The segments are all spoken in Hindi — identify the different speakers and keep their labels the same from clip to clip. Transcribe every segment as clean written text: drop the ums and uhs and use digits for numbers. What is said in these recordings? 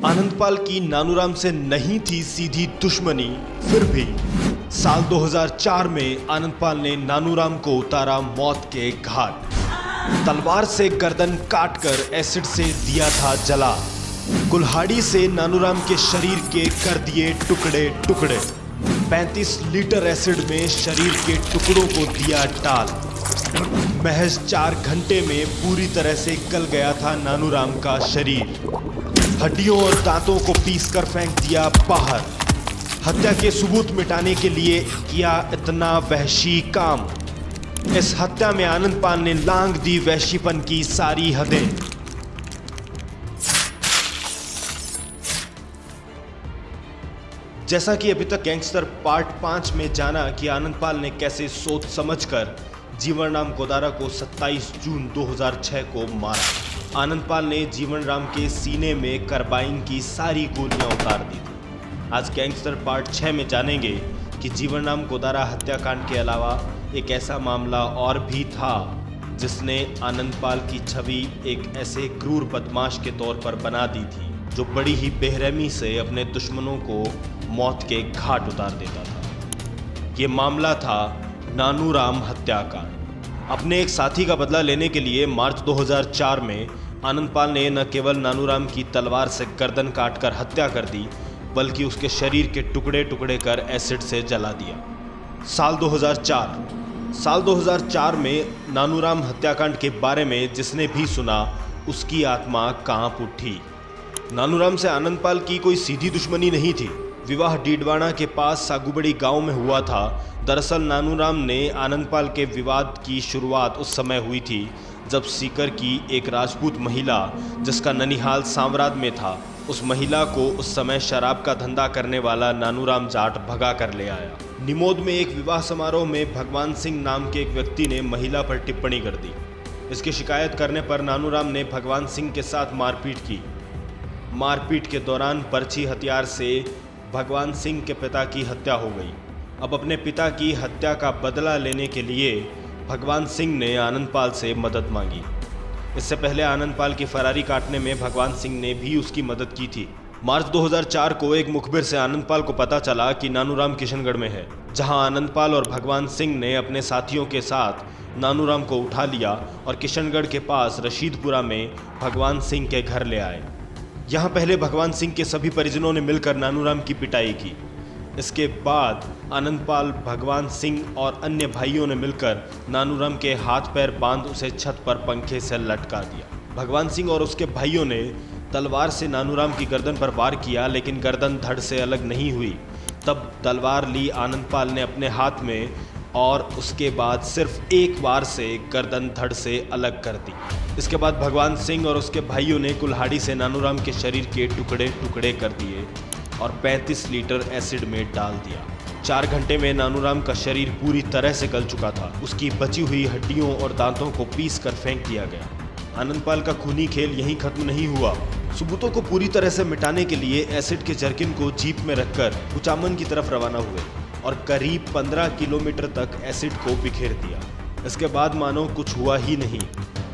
Speaker 1: आनंदपाल की नानूराम से नहीं थी सीधी दुश्मनी, फिर भी साल 2004 में आनंदपाल ने नानूराम को उतारा मौत के घाट। तलवार से गर्दन काटकर एसिड से दिया था जला। कुल्हाड़ी से नानूराम के शरीर के कर दिए टुकड़े टुकड़े। 35 लीटर एसिड में शरीर के टुकड़ों को दिया टाल। महज 4 घंटे में पूरी तरह से गल गया था नानूराम का शरीर। हड्डियों और दांतों को पीसकर फेंक दिया बाहर। हत्या के सबूत मिटाने के लिए किया इतना वहशी काम। इस हत्या में आनंदपाल ने लांघ दी वहशीपन की सारी हदें। जैसा कि अभी तक गैंगस्टर पार्ट 5 में जाना कि आनंदपाल ने कैसे सोच समझकर जीवनराम गोदारा को 27 जून 2006 को मारा। आनंदपाल ने जीवनराम के सीने में कार्बाइन की सारी गोलियां उतार दी थी। आज गैंगस्टर पार्ट 6 में जानेंगे कि जीवनराम गोदारा हत्याकांड के अलावा एक ऐसा मामला और भी था जिसने आनंदपाल की छवि एक ऐसे क्रूर बदमाश के तौर पर बना दी थी जो बड़ी ही बेरहमी से अपने दुश्मनों को मौत के घाट उतार देता था। ये मामला था नानूराम हत्याकांड। अपने एक साथी का बदला लेने के लिए मार्च 2004 में आनंदपाल ने न केवल नानूराम की तलवार से गर्दन काटकर हत्या कर दी, बल्कि उसके शरीर के टुकड़े टुकड़े कर एसिड से जला दिया। साल 2004 में नानूराम हत्याकांड के बारे में जिसने भी सुना उसकी आत्मा कांप उठी। नानूराम से आनंदपाल की कोई सीधी दुश्मनी नहीं थी। विवाह डीडवाना के पास सागुबड़ी गांव में हुआ था। दरअसल नानूराम ने आनंदपाल के विवाद की शुरुआत उस समय हुई थी जब सीकर की एक राजपूत महिला जिसका ननिहाल सांवराद में था, उस महिला को उस समय शराब का धंधा करने वाला नानूराम जाट भगा कर ले आया। निमोद में एक विवाह समारोह में भगवान सिंह नाम के एक व्यक्ति ने महिला पर टिप्पणी कर दी। इसकी शिकायत करने पर नानूराम ने भगवान सिंह के साथ मारपीट की। मारपीट के दौरान बर्छी हथियार से भगवान सिंह के पिता की हत्या हो गई। अब अपने पिता की हत्या का बदला लेने के लिए भगवान सिंह ने आनंदपाल से मदद मांगी। इससे पहले आनंदपाल की फरारी काटने में भगवान सिंह ने भी उसकी मदद की थी। मार्च 2004 को एक मुखबिर से आनंदपाल को पता चला कि नानूराम किशनगढ़ में है, जहां आनंदपाल और भगवान सिंह ने अपने साथियों के साथ नानूराम को उठा लिया और किशनगढ़ के पास रशीदपुरा में भगवान सिंह के घर ले आए। यहाँ पहले भगवान सिंह के सभी परिजनों ने मिलकर नानूराम की पिटाई की। इसके बाद आनंदपाल, भगवान सिंह और अन्य भाइयों ने मिलकर नानूराम के हाथ पैर बांध उसे छत पर पंखे से लटका दिया। भगवान सिंह और उसके भाइयों ने तलवार से नानूराम की गर्दन पर वार किया, लेकिन गर्दन धड़ से अलग नहीं हुई। तब तलवार ली आनंदपाल ने अपने हाथ में और उसके बाद सिर्फ एक बार से गर्दन धड़ से अलग कर दी। इसके बाद भगवान सिंह और उसके भाइयों ने कुल्हाड़ी से नानूराम के शरीर के टुकड़े टुकड़े कर दिए और 35 लीटर एसिड में डाल दिया। 4 घंटे में नानूराम का शरीर पूरी तरह से गल चुका था। उसकी बची हुई हड्डियों और दांतों को पीस कर फेंक दिया गया। आनंदपाल का खूनी खेल यहीं खत्म नहीं हुआ। सबूतों को पूरी तरह से मिटाने के लिए एसिड के जर्किन को जीप में रखकर कुचामन की तरफ रवाना हुए और करीब 15 किलोमीटर तक एसिड को बिखेर दिया। इसके बाद मानो कुछ हुआ ही नहीं।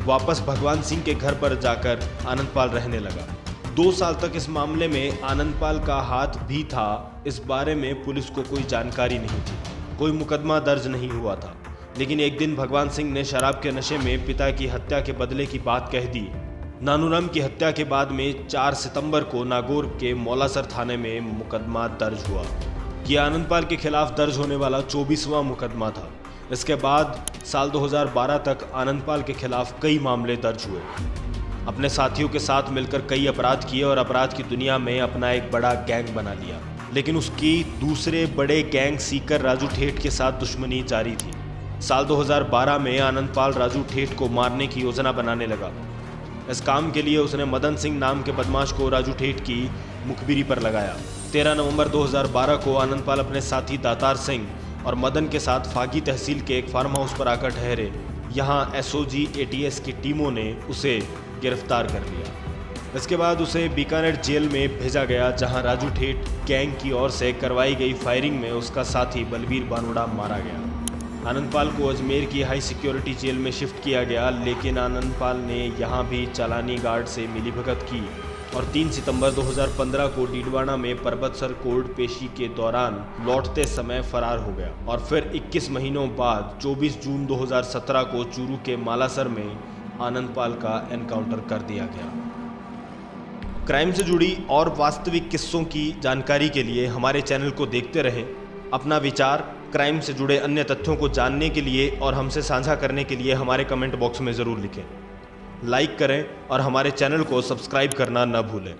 Speaker 1: वापस भगवान सिंह के घर पर जाकर आनंदपाल रहने लगा। 2 साल तक इस मामले में आनंदपाल का हाथ भी था। इस बारे में पुलिस को कोई जानकारी नहीं थी, कोई मुकदमा दर्ज नहीं हुआ था। लेकिन एक दिन भगवान सिंह ने शराब के नशे में पिता की हत्या के बदले की बात कह दी। नानूराम की हत्या के बाद में 4 सितंबर को नागौर के मौलासर थाने में मुकदमा दर्ज हुआ। यह आनंदपाल के खिलाफ दर्ज होने वाला 24वां मुकदमा था। इसके बाद साल 2012 तक आनंदपाल के खिलाफ कई मामले दर्ज हुए। अपने साथियों के साथ मिलकर कई अपराध किए और अपराध की दुनिया में अपना एक बड़ा गैंग बना लिया। लेकिन उसकी दूसरे बड़े गैंग सीकर राजू ठेठ के साथ दुश्मनी जारी थी। साल 2012 में आनंदपाल राजू ठेठ को मारने की योजना बनाने लगा। इस काम के लिए उसने मदन सिंह नाम के बदमाश को राजू ठेठ की मुखबिरी पर लगाया। 13 नवंबर 2012 को आनंदपाल अपने साथी दातार सिंह और मदन के साथ फागी तहसील के एक फार्म हाउस पर आकर ठहरे। यहाँ एसओजी एटीएस की टीमों ने उसे गिरफ्तार कर लिया। इसके बाद उसे बीकानेर जेल में भेजा गया, जहां राजू ठेठ गैंग की ओर से करवाई गई फायरिंग में उसका साथी बलबीर बानोड़ा मारा गया। आनंदपाल को अजमेर की हाई सिक्योरिटी जेल में शिफ्ट किया गया, लेकिन आनंदपाल ने यहाँ भी चालानी गार्ड से मिलीभगत की और 3 सितंबर 2015 को डीडवाना में परबतसर कोर्ट पेशी के दौरान लौटते समय फरार हो गया और फिर 21 महीनों बाद 24 जून 2017 को चूरू के मालासर में आनंदपाल का एनकाउंटर कर दिया गया। क्राइम से जुड़ी और वास्तविक किस्सों की जानकारी के लिए हमारे चैनल को देखते रहें। अपना विचार क्राइम से जुड़े अन्य तथ्यों को जानने के लिए और हमसे साझा करने के लिए हमारे कमेंट बॉक्स में ज़रूर लिखें। लाइक करें और हमारे चैनल को सब्सक्राइब करना न भूलें।